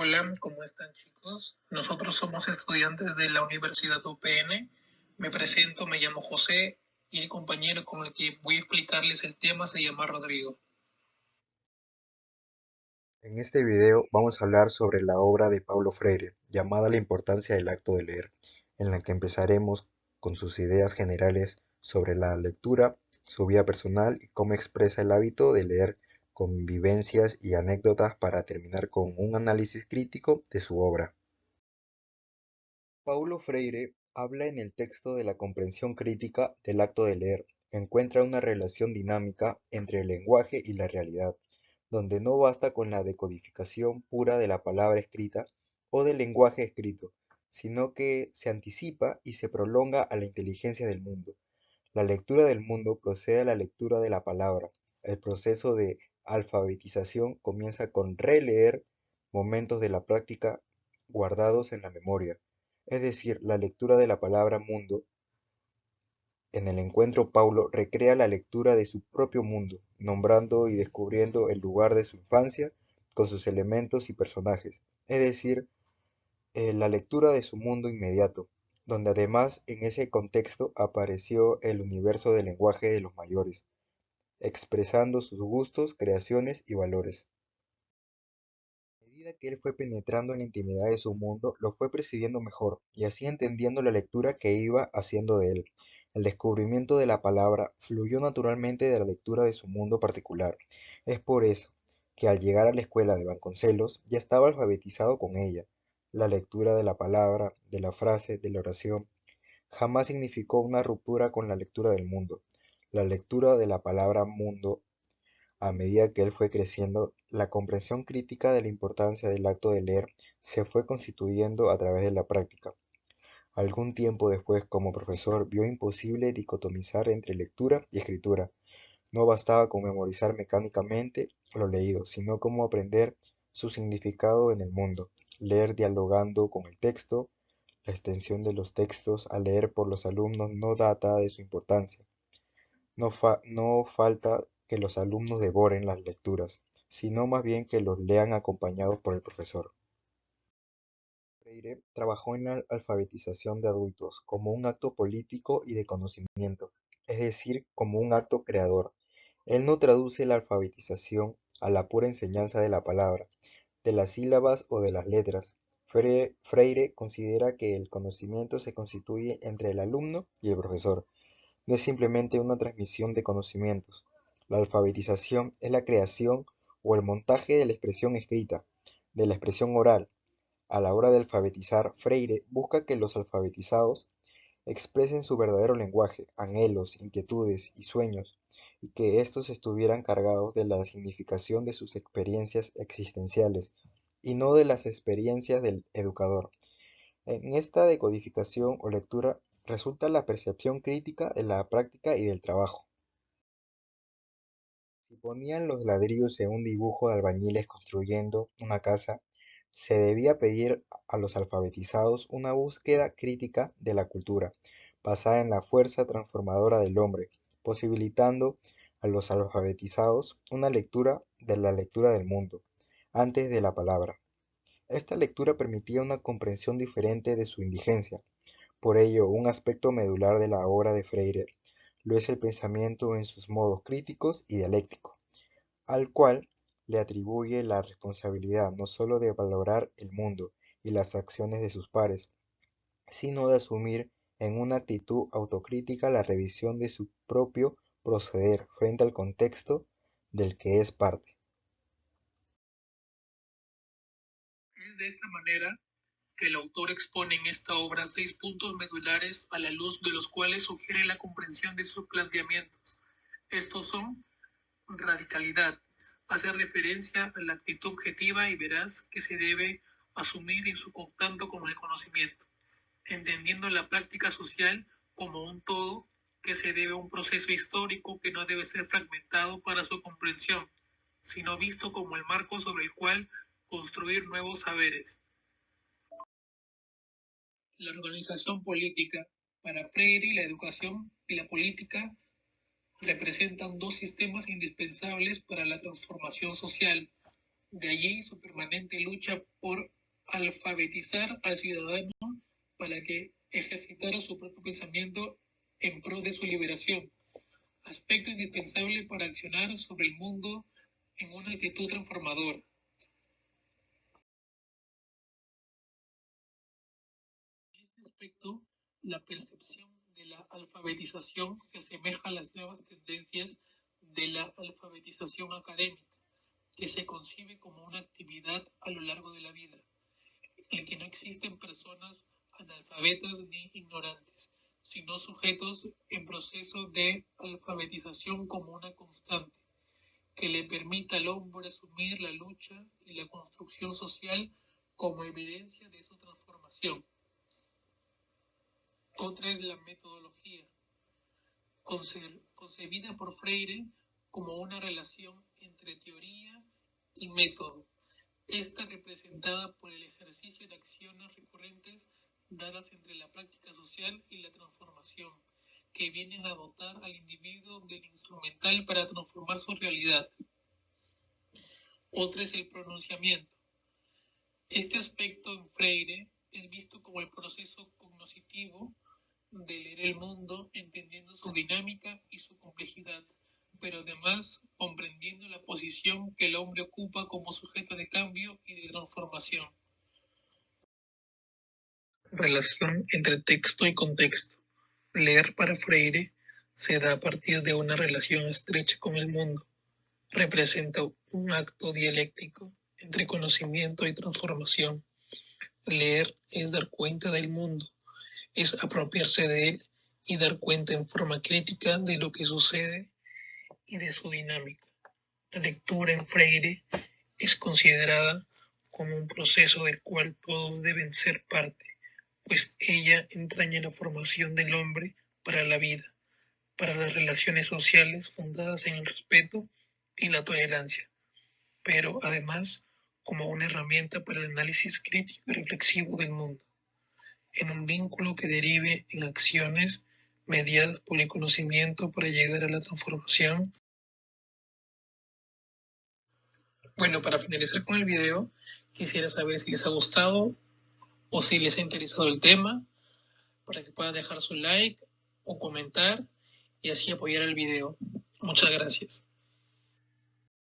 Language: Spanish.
Hola, ¿cómo están chicos? Nosotros somos estudiantes de la Universidad UPN. Me presento, me llamo José y el compañero con el que voy a explicarles el tema se llama Rodrigo. En este video vamos a hablar sobre la obra de Paulo Freire, llamada La importancia del acto de leer, en la que empezaremos con sus ideas generales sobre la lectura, su vida personal y cómo expresa el hábito de leer con vivencias y anécdotas para terminar con un análisis crítico de su obra. Paulo Freire habla en el texto de la comprensión crítica del acto de leer. Encuentra una relación dinámica entre el lenguaje y la realidad, donde no basta con la decodificación pura de la palabra escrita o del lenguaje escrito, sino que se anticipa y se prolonga a la inteligencia del mundo. La lectura del mundo procede a la lectura de la palabra. El proceso de alfabetización comienza con releer momentos de la práctica guardados en la memoria, es decir, la lectura de la palabra mundo. En el encuentro Paulo recrea la lectura de su propio mundo, nombrando y descubriendo el lugar de su infancia con sus elementos y personajes, es decir, la lectura de su mundo inmediato, donde además en ese contexto apareció el universo del lenguaje de los mayores, expresando sus gustos, creaciones y valores. A medida que él fue penetrando en la intimidad de su mundo, lo fue percibiendo mejor, y así entendiendo la lectura que iba haciendo de él. El descubrimiento de la palabra fluyó naturalmente de la lectura de su mundo particular. Es por eso que al llegar a la escuela de Vasconcelos ya estaba alfabetizado con ella. La lectura de la palabra, de la frase, de la oración, jamás significó una ruptura con la lectura del mundo. La lectura de la palabra mundo, a medida que él fue creciendo, la comprensión crítica de la importancia del acto de leer se fue constituyendo a través de la práctica. Algún tiempo después, como profesor, vio imposible dicotomizar entre lectura y escritura. No bastaba con memorizar mecánicamente lo leído, sino cómo aprender su significado en el mundo. Leer dialogando con el texto, la extensión de los textos a leer por los alumnos no data de su importancia. No falta que los alumnos devoren las lecturas, sino más bien que los lean acompañados por el profesor. Freire trabajó en la alfabetización de adultos como un acto político y de conocimiento, es decir, como un acto creador. Él no traduce la alfabetización a la pura enseñanza de la palabra, de las sílabas o de las letras. Freire considera que el conocimiento se constituye entre el alumno y el profesor. No es simplemente una transmisión de conocimientos. La alfabetización es la creación o el montaje de la expresión escrita, de la expresión oral. A la hora de alfabetizar, Freire busca que los alfabetizados expresen su verdadero lenguaje, anhelos, inquietudes y sueños, y que estos estuvieran cargados de la significación de sus experiencias existenciales y no de las experiencias del educador. En esta decodificación o lectura resulta la percepción crítica de la práctica y del trabajo. Si ponían los ladrillos en un dibujo de albañiles construyendo una casa, se debía pedir a los alfabetizados una búsqueda crítica de la cultura, basada en la fuerza transformadora del hombre, posibilitando a los alfabetizados una lectura de la lectura del mundo, antes de la palabra. Esta lectura permitía una comprensión diferente de su indigencia. Por ello, un aspecto medular de la obra de Freire lo es el pensamiento en sus modos críticos y dialéctico, al cual le atribuye la responsabilidad no sólo de valorar el mundo y las acciones de sus pares, sino de asumir en una actitud autocrítica la revisión de su propio proceder frente al contexto del que es parte. Es de esta manera que el autor expone en esta obra 6 puntos medulares a la luz de los cuales sugiere la comprensión de sus planteamientos. Estos son radicalidad, hace referencia a la actitud objetiva y veraz que se debe asumir en su contacto con el conocimiento, entendiendo la práctica social como un todo que se debe a un proceso histórico que no debe ser fragmentado para su comprensión, sino visto como el marco sobre el cual construir nuevos saberes. La organización política. Para Freire, la educación y la política representan dos sistemas indispensables para la transformación social. De allí su permanente lucha por alfabetizar al ciudadano para que ejercitara su propio pensamiento en pro de su liberación, aspecto indispensable para accionar sobre el mundo en una actitud transformadora. En este aspecto, la percepción de la alfabetización se asemeja a las nuevas tendencias de la alfabetización académica, que se concibe como una actividad a lo largo de la vida, en que no existen personas analfabetas ni ignorantes, sino sujetos en proceso de alfabetización como una constante, que le permita al hombre asumir la lucha y la construcción social como evidencia de su transformación. Otra es la metodología, concebida por Freire como una relación entre teoría y método, esta representada por el ejercicio de acciones recurrentes dadas entre la práctica social y la transformación, que vienen a dotar al individuo del instrumental para transformar su realidad. Otra es el pronunciamiento. Este aspecto en Freire es visto como el proceso cognoscitivo de leer el mundo entendiendo su dinámica y su complejidad, pero además comprendiendo la posición que el hombre ocupa como sujeto de cambio y de transformación. Relación entre texto y contexto. Leer para Freire se da a partir de una relación estrecha con el mundo. Representa un acto dialéctico entre conocimiento y transformación. Leer es dar cuenta del mundo, es apropiarse de él y dar cuenta en forma crítica de lo que sucede y de su dinámica. La lectura en Freire es considerada como un proceso del cual todos deben ser parte, pues ella entraña la formación del hombre para la vida, para las relaciones sociales fundadas en el respeto y la tolerancia, pero además como una herramienta para el análisis crítico y reflexivo del mundo, en un vínculo que derive en acciones mediadas por el conocimiento para llegar a la transformación. Bueno, para finalizar con el video, quisiera saber si les ha gustado o si les ha interesado el tema, para que puedan dejar su like o comentar y así apoyar el video. Muchas gracias.